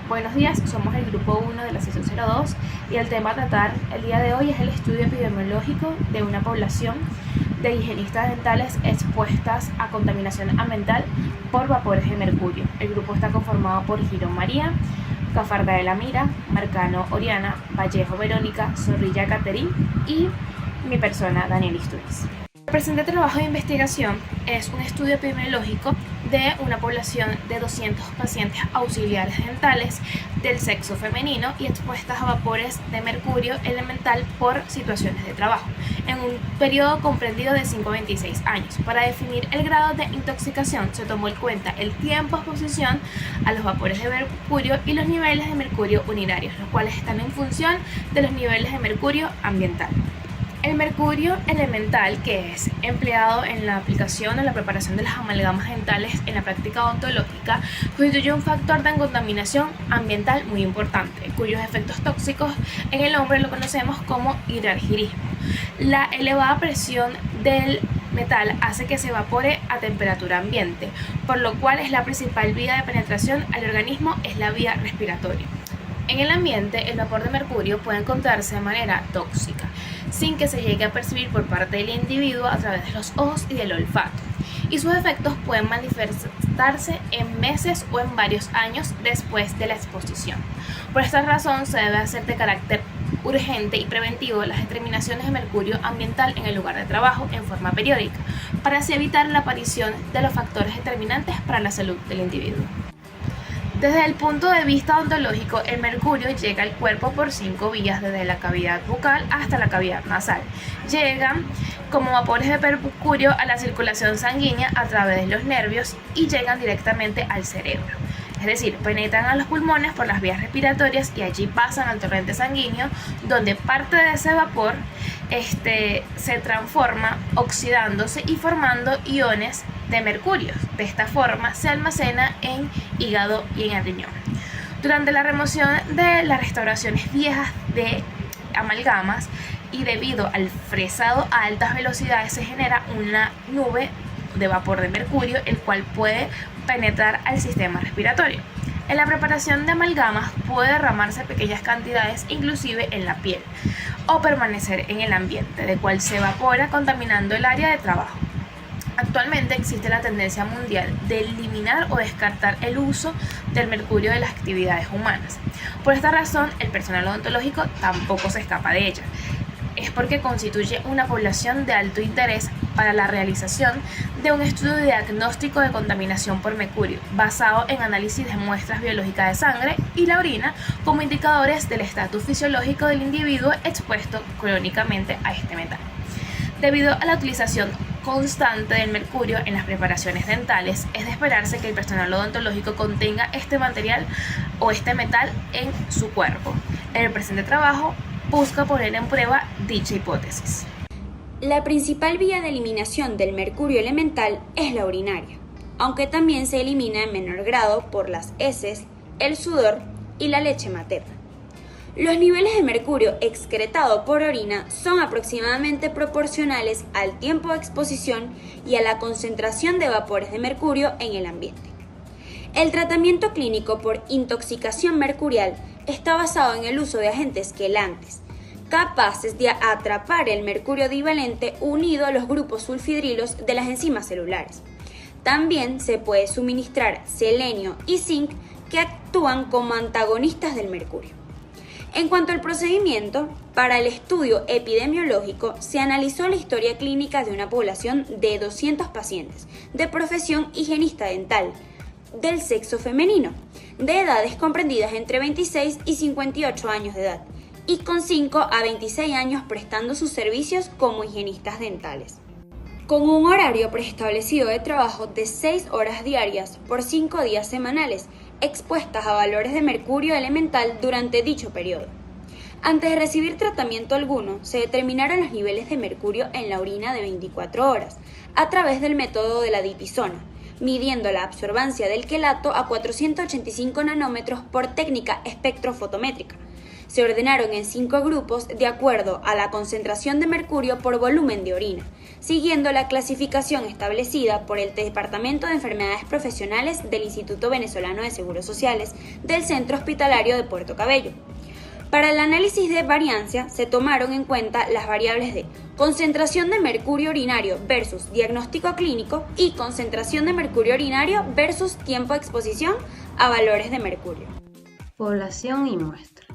Buenos días, somos el grupo 1 de la sesión 02 y el tema a tratar el día de hoy es el estudio epidemiológico de una población de higienistas dentales expuestas a contaminación ambiental por vapores de mercurio. El grupo está conformado por Girón María, Cafarda Mira, Marcano Oriana, Vallejo Verónica, Zorrilla Caterín y mi persona Daniel Isturiz. El presente trabajo de investigación es un estudio epidemiológico de una población de 200 pacientes auxiliares dentales del sexo femenino y expuestas a vapores de mercurio elemental por situaciones de trabajo, en un periodo comprendido de 5 a 26 años. Para definir el grado de intoxicación se tomó en cuenta el tiempo de exposición a los vapores de mercurio y los niveles de mercurio urinarios, los cuales están en función de los niveles de mercurio ambiental. El mercurio elemental, que es empleado en la aplicación o la preparación de las amalgamas dentales en la práctica odontológica, constituye un factor de contaminación ambiental muy importante, cuyos efectos tóxicos en el hombre lo conocemos como hidrargirismo. La elevada presión del metal hace que se evapore a temperatura ambiente, por lo cual es la principal vía de penetración al organismo, es la vía respiratoria. En el ambiente, el vapor de mercurio puede encontrarse de manera tóxica, sin que se llegue a percibir por parte del individuo a través de los ojos y del olfato, y sus efectos pueden manifestarse en meses o en varios años después de la exposición. Por esta razón, se debe hacer de carácter urgente y preventivo las determinaciones de mercurio ambiental en el lugar de trabajo en forma periódica, para así evitar la aparición de los factores determinantes para la salud del individuo. Desde el punto de vista odontológico, el mercurio llega al cuerpo por 5 vías, desde la cavidad bucal hasta la cavidad nasal. Llegan como vapores de mercurio a la circulación sanguínea a través de los nervios y llegan directamente al cerebro. Es decir, penetran a los pulmones por las vías respiratorias y allí pasan al torrente sanguíneo, donde parte de ese vapor se transforma oxidándose y formando iones de mercurio. De esta forma se almacena en hígado y en el riñón. Durante la remoción de las restauraciones viejas de amalgamas y debido al fresado a altas velocidades se genera una nube de vapor de mercurio, el cual puede penetrar al sistema respiratorio. En la preparación de amalgamas puede derramarse pequeñas cantidades inclusive en la piel o permanecer en el ambiente, de cual se evapora contaminando el área de trabajo. Actualmente existe la tendencia mundial de eliminar o descartar el uso del mercurio de las actividades humanas. Por esta razón, el personal odontológico tampoco se escapa de ella. Es porque constituye una población de alto interés para la realización de un estudio de diagnóstico de contaminación por mercurio, basado en análisis de muestras biológicas de sangre y la orina como indicadores del estatus fisiológico del individuo expuesto crónicamente a este metal. Debido a la utilización constante del mercurio en las preparaciones dentales, es de esperarse que el personal odontológico contenga este material o este metal en su cuerpo. En el presente trabajo busca poner en prueba dicha hipótesis. La principal vía de eliminación del mercurio elemental es la urinaria, aunque también se elimina en menor grado por las heces, el sudor y la leche materna. Los niveles de mercurio excretado por orina son aproximadamente proporcionales al tiempo de exposición y a la concentración de vapores de mercurio en el ambiente. El tratamiento clínico por intoxicación mercurial está basado en el uso de agentes quelantes, capaces de atrapar el mercurio divalente unido a los grupos sulfidrilos de las enzimas celulares. También se puede suministrar selenio y zinc, que actúan como antagonistas del mercurio. En cuanto al procedimiento, para el estudio epidemiológico se analizó la historia clínica de una población de 200 pacientes de profesión higienista dental del sexo femenino, de edades comprendidas entre 26 y 58 años de edad, y con 5 a 26 años prestando sus servicios como higienistas dentales, con un horario preestablecido de trabajo de 6 horas diarias por 5 días semanales, expuestas a valores de mercurio elemental durante dicho periodo. Antes de recibir tratamiento alguno, se determinaron los niveles de mercurio en la orina de 24 horas, a través del método de la dipisona, midiendo la absorbancia del quelato a 485 nanómetros por técnica espectrofotométrica. Se ordenaron en 5 grupos de acuerdo a la concentración de mercurio por volumen de orina, siguiendo la clasificación establecida por el Departamento de Enfermedades Profesionales del Instituto Venezolano de Seguros Sociales del Centro Hospitalario de Puerto Cabello. Para el análisis de varianza se tomaron en cuenta las variables de concentración de mercurio urinario versus diagnóstico clínico y concentración de mercurio urinario versus tiempo de exposición a valores de mercurio. Población y muestra.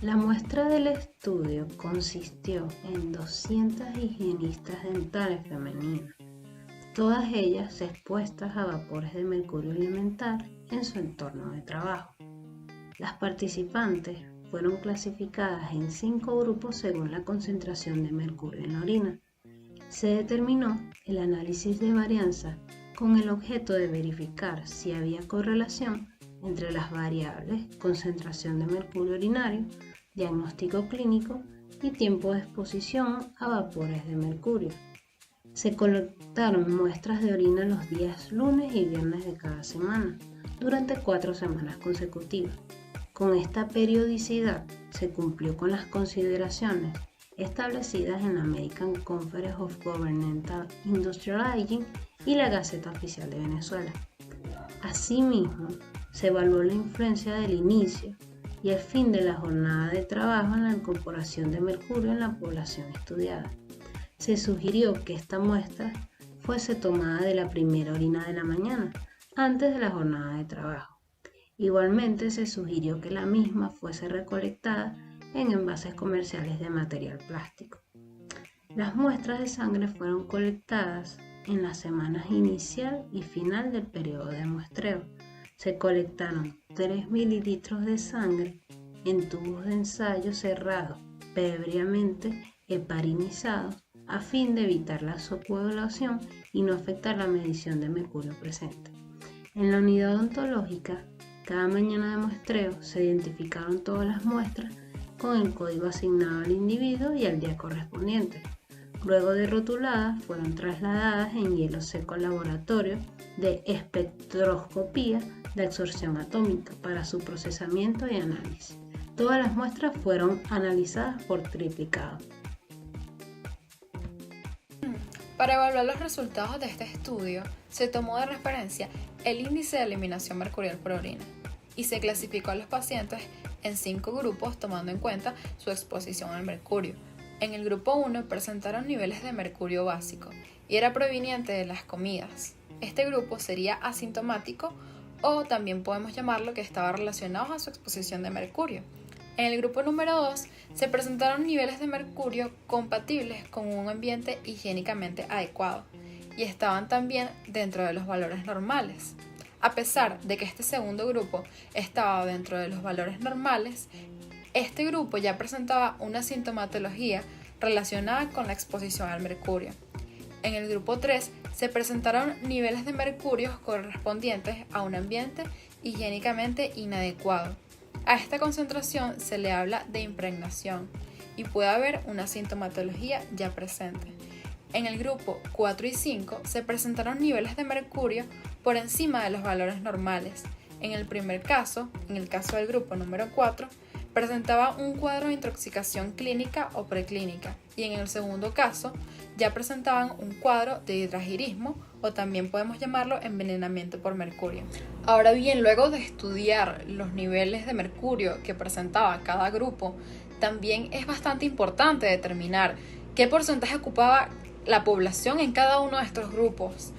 La muestra del estudio consistió en 200 higienistas dentales femeninas, todas ellas expuestas a vapores de mercurio elemental en su entorno de trabajo. Las participantes fueron clasificadas en 5 grupos según la concentración de mercurio en la orina. Se determinó el análisis de varianza con el objeto de verificar si había correlación entre las variables concentración de mercurio urinario, diagnóstico clínico y tiempo de exposición a vapores de mercurio. Se colectaron muestras de orina los días lunes y viernes de cada semana, durante 4 semanas consecutivas. Con esta periodicidad se cumplió con las consideraciones establecidas en la American Conference of Governmental Industrial Hygiene y la Gaceta Oficial de Venezuela. Asimismo, se evaluó la influencia del inicio y el fin de la jornada de trabajo en la incorporación de mercurio en la población estudiada. Se sugirió que esta muestra fuese tomada de la primera orina de la mañana, antes de la jornada de trabajo. Igualmente se sugirió que la misma fuese recolectada en envases comerciales de material plástico. Las muestras de sangre fueron colectadas en las semanas inicial y final del periodo de muestreo. Se colectaron 3 mililitros de sangre en tubos de ensayo cerrados, previamente heparinizados, a fin de evitar la coagulación y no afectar la medición de mercurio presente. En la unidad odontológica, cada mañana de muestreo se identificaron todas las muestras con el código asignado al individuo y al día correspondiente. Luego de rotuladas, fueron trasladadas en hielo seco al laboratorio de espectroscopía de absorción atómica para su procesamiento y análisis. Todas las muestras fueron analizadas por triplicado. Para evaluar los resultados de este estudio, se tomó de referencia el índice de eliminación mercurial por orina y se clasificó a los pacientes en 5 grupos tomando en cuenta su exposición al mercurio. En el grupo 1 presentaron niveles de mercurio básico y era proveniente de las comidas. Este grupo sería asintomático o también podemos llamarlo que estaba relacionado a su exposición de mercurio. En el grupo número 2 se presentaron niveles de mercurio compatibles con un ambiente higiénicamente adecuado y estaban también dentro de los valores normales. A pesar de que este segundo grupo estaba dentro de los valores normales, este grupo ya presentaba una sintomatología relacionada con la exposición al mercurio. En el grupo 3 se presentaron niveles de mercurio correspondientes a un ambiente higiénicamente inadecuado. A esta concentración se le habla de impregnación y puede haber una sintomatología ya presente. En el grupo 4 y 5 se presentaron niveles de mercurio por encima de los valores normales. En el primer caso, en el caso del grupo número 4, presentaba un cuadro de intoxicación clínica o preclínica y en el segundo caso ya presentaban un cuadro de hidragirismo o también podemos llamarlo envenenamiento por mercurio. Ahora bien, luego de estudiar los niveles de mercurio que presentaba cada grupo, también es bastante importante determinar qué porcentaje ocupaba la población en cada uno de estos grupos.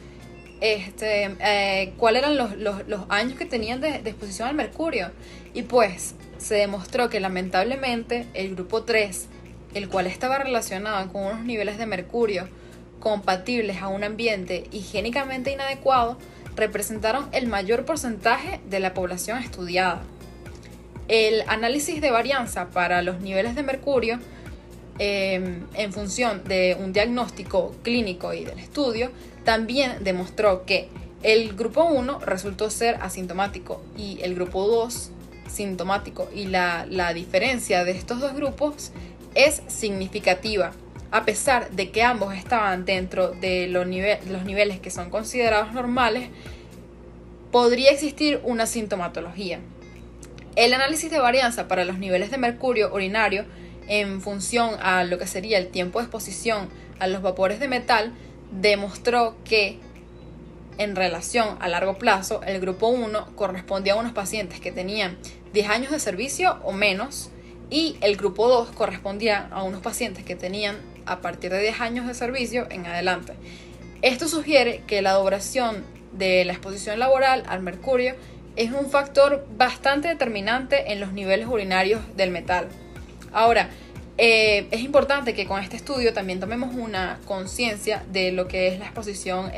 Cuáles eran los años que tenían de exposición al mercurio. Y pues se demostró que lamentablemente el grupo 3, el cual estaba relacionado con unos niveles de mercurio compatibles a un ambiente higiénicamente inadecuado, representaron el mayor porcentaje de la población estudiada. El análisis de varianza para los niveles de mercurio en función de un diagnóstico clínico y del estudio también demostró que el grupo 1 resultó ser asintomático y el grupo 2 sintomático, y la diferencia de estos dos grupos es significativa. A pesar de que ambos estaban dentro de los niveles que son considerados normales, podría existir una sintomatología. El análisis de varianza para los niveles de mercurio urinario en función a lo que sería el tiempo de exposición a los vapores de metal, demostró que en relación a largo plazo, el grupo 1 correspondía a unos pacientes que tenían 10 años de servicio o menos, y el grupo 2 correspondía a unos pacientes que tenían a partir de 10 años de servicio en adelante. Esto sugiere que la duración de la exposición laboral al mercurio es un factor bastante determinante en los niveles urinarios del metal. Ahora, es importante que con este estudio también tomemos una conciencia de lo que es la exposición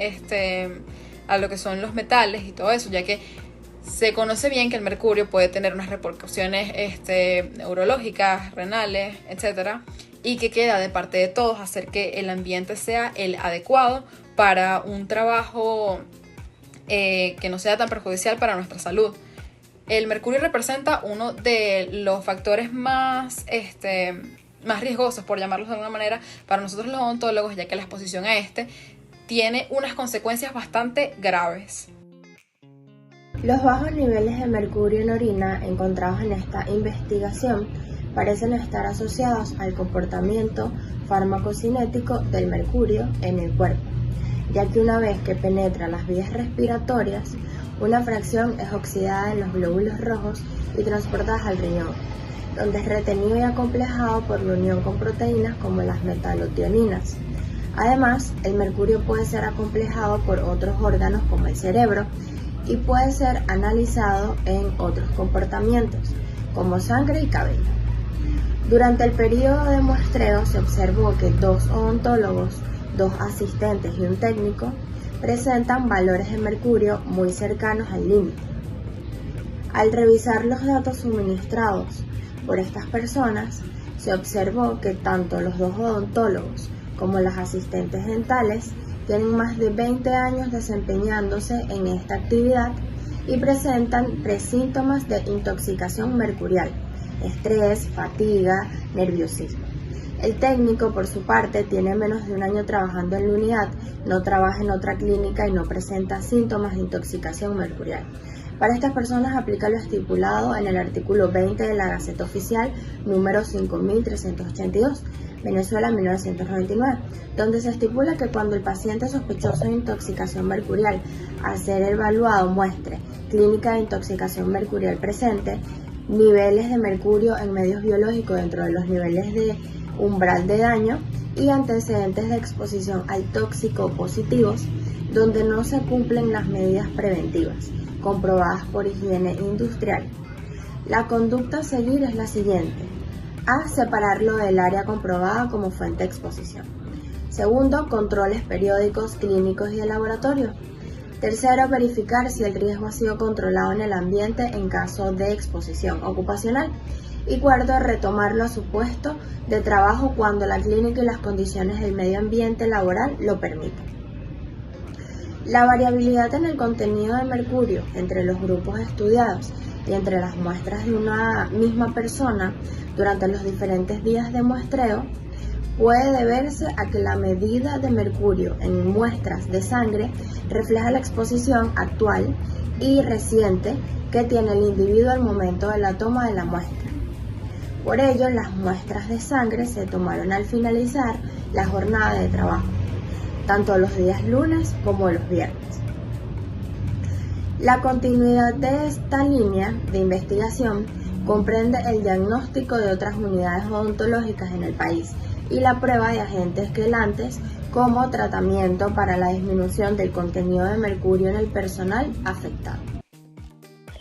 a lo que son los metales y todo eso, ya que se conoce bien que el mercurio puede tener unas repercusiones neurológicas, renales, etc. Y que queda de parte de todos hacer que el ambiente sea el adecuado para un trabajo que no sea tan perjudicial para nuestra salud. El mercurio representa uno de los factores más riesgosos, por llamarlos de alguna manera, para nosotros los odontólogos, ya que la exposición a tiene unas consecuencias bastante graves. Los bajos niveles de mercurio en orina encontrados en esta investigación parecen estar asociados al comportamiento farmacocinético del mercurio en el cuerpo, ya que una vez que penetra las vías respiratorias, una fracción es oxidada en los glóbulos rojos y transportada al riñón, donde es retenido y acomplejado por la unión con proteínas como las metalotioninas. Además, el mercurio puede ser acomplejado por otros órganos como el cerebro y puede ser analizado en otros comportamientos, como sangre y cabello. Durante el periodo de muestreo se observó que 2 odontólogos, 2 asistentes y un técnico presentan valores de mercurio muy cercanos al límite. Al revisar los datos suministrados por estas personas, se observó que tanto los 2 odontólogos como las asistentes dentales tienen más de 20 años desempeñándose en esta actividad y presentan 3 síntomas de intoxicación mercurial: estrés, fatiga, nerviosismo. El técnico, por su parte, tiene menos de un año trabajando en la unidad, no trabaja en otra clínica y no presenta síntomas de intoxicación mercurial. Para estas personas aplica lo estipulado en el artículo 20 de la Gaceta Oficial número 5382, Venezuela 1999, donde se estipula que cuando el paciente sospechoso de intoxicación mercurial al ser evaluado muestre clínica de intoxicación mercurial presente, niveles de mercurio en medios biológicos dentro de los niveles de umbral de daño y antecedentes de exposición al tóxico positivos, donde no se cumplen las medidas preventivas comprobadas por higiene industrial. La conducta a seguir es la siguiente: A. Separarlo del área comprobada como fuente de exposición. Segundo, controles periódicos clínicos y de laboratorio. Tercero, verificar si el riesgo ha sido controlado en el ambiente en caso de exposición ocupacional. Y cuarto, retomarlo a su puesto de trabajo cuando la clínica y las condiciones del medio ambiente laboral lo permitan. La variabilidad en el contenido de mercurio entre los grupos estudiados y entre las muestras de una misma persona durante los diferentes días de muestreo puede deberse a que la medida de mercurio en muestras de sangre refleja la exposición actual y reciente que tiene el individuo al momento de la toma de la muestra. Por ello, las muestras de sangre se tomaron al finalizar la jornada de trabajo, tanto los días lunes como los viernes. La continuidad de esta línea de investigación comprende el diagnóstico de otras unidades odontológicas en el país y la prueba de agentes quelantes como tratamiento para la disminución del contenido de mercurio en el personal afectado.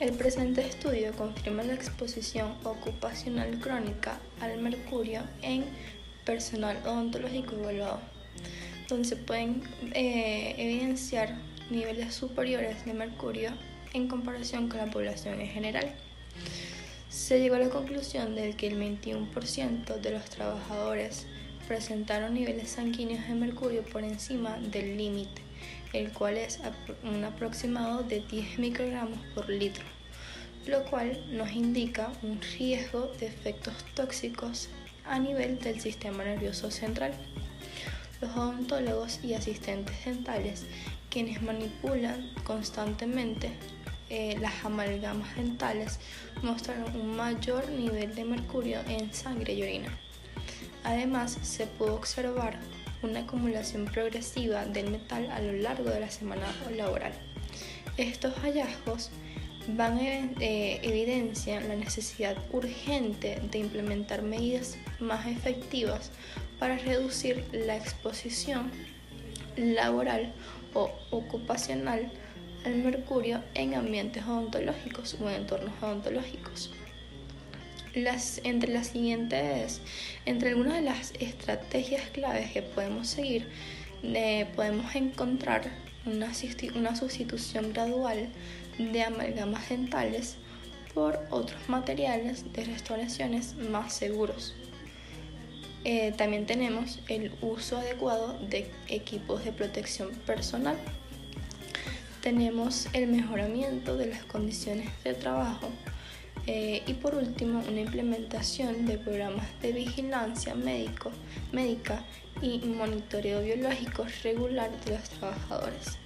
El presente estudio confirma la exposición ocupacional crónica al mercurio en personal odontológico evaluado, donde se pueden evidenciar niveles superiores de mercurio en comparación con la población en general. Se llegó a la conclusión de que el 21% de los trabajadores presentaron niveles sanguíneos de mercurio por encima del límite, el cual es un aproximado de 10 microgramos por litro, lo cual nos indica un riesgo de efectos tóxicos a nivel del sistema nervioso central. Los odontólogos y asistentes dentales, quienes manipulan constantemente las amalgamas dentales, mostraron un mayor nivel de mercurio en sangre y orina. Además, se pudo observar una acumulación progresiva del metal a lo largo de la semana laboral. Estos hallazgos evidencian la necesidad urgente de implementar medidas más efectivas para reducir la exposición laboral o ocupacional al mercurio en ambientes odontológicos o en entornos odontológicos. Entre algunas de las estrategias claves que podemos seguir, podemos encontrar una sustitución gradual de amalgamas dentales por otros materiales de restauraciones más seguros. También tenemos el uso adecuado de equipos de protección personal. Tenemos el mejoramiento de las condiciones de trabajo y por último una implementación de programas de vigilancia médica y monitoreo biológico regular de los trabajadores.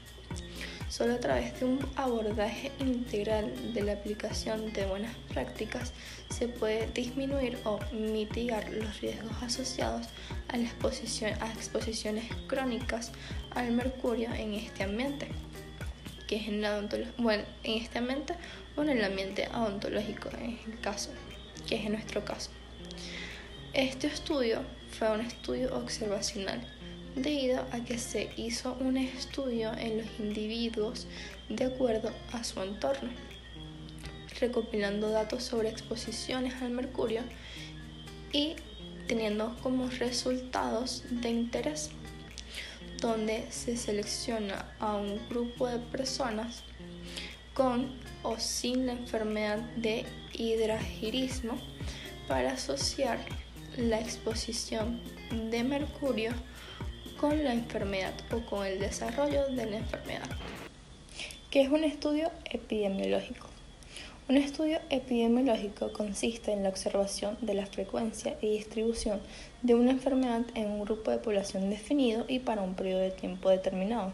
Solo a través de un abordaje integral de la aplicación de buenas prácticas se puede disminuir o mitigar los riesgos asociados a la exposiciones crónicas al mercurio en este ambiente, que es en este ambiente o en el ambiente odontológico, que es en nuestro caso. Este estudio fue un estudio observacional, debido a que se hizo un estudio en los individuos de acuerdo a su entorno, recopilando datos sobre exposiciones al mercurio y teniendo como resultados de interés, donde se selecciona a un grupo de personas con o sin la enfermedad de hidragirismo para asociar la exposición de mercurio con la enfermedad o con el desarrollo de la enfermedad. ¿Qué es un estudio epidemiológico? Un estudio epidemiológico consiste en la observación de la frecuencia y distribución de una enfermedad en un grupo de población definido y para un periodo de tiempo determinado,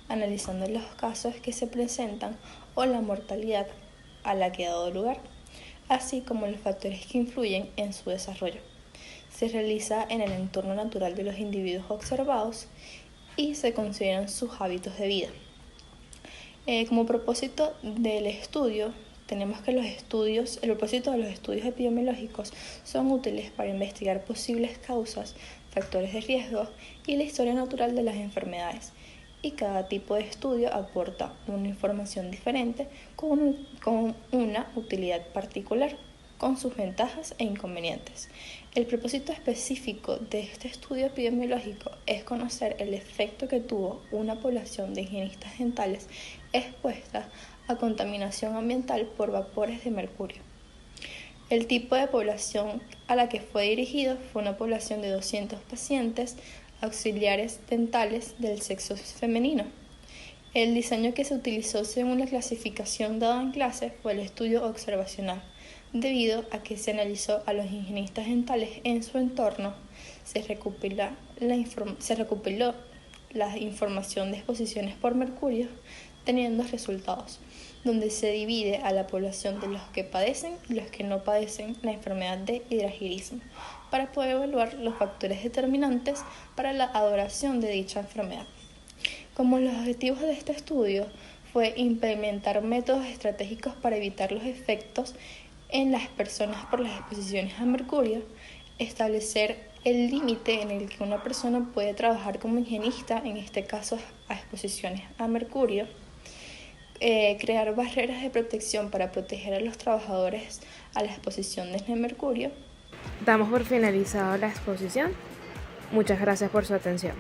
analizando los casos que se presentan o la mortalidad a la que ha dado lugar, así como los factores que influyen en su desarrollo. Se realiza en el entorno natural de los individuos observados y se consideran sus hábitos de vida. Como propósito del estudio, tenemos que el propósito de los estudios epidemiológicos son útiles para investigar posibles causas, factores de riesgo y la historia natural de las enfermedades. Y cada tipo de estudio aporta una información diferente con una utilidad particular, con sus ventajas e inconvenientes. El propósito específico de este estudio epidemiológico es conocer el efecto que tuvo una población de higienistas dentales expuesta a contaminación ambiental por vapores de mercurio. El tipo de población a la que fue dirigido fue una población de 200 pacientes auxiliares dentales del sexo femenino. El diseño que se utilizó según la clasificación dada en clase fue el estudio observacional, debido a que se analizó a los higienistas dentales en su entorno, se recopiló la información de exposiciones por mercurio, teniendo resultados, donde se divide a la población de los que padecen y los que no padecen la enfermedad de hidragirismo, para poder evaluar los factores determinantes para la adoración de dicha enfermedad. Como los objetivos de este estudio fue implementar métodos estratégicos para evitar los efectos en las personas por las exposiciones a mercurio, establecer el límite en el que una persona puede trabajar como higienista, en este caso a exposiciones a mercurio, crear barreras de protección para proteger a los trabajadores a la exposición de mercurio. Damos por finalizado la exposición. Muchas gracias por su atención.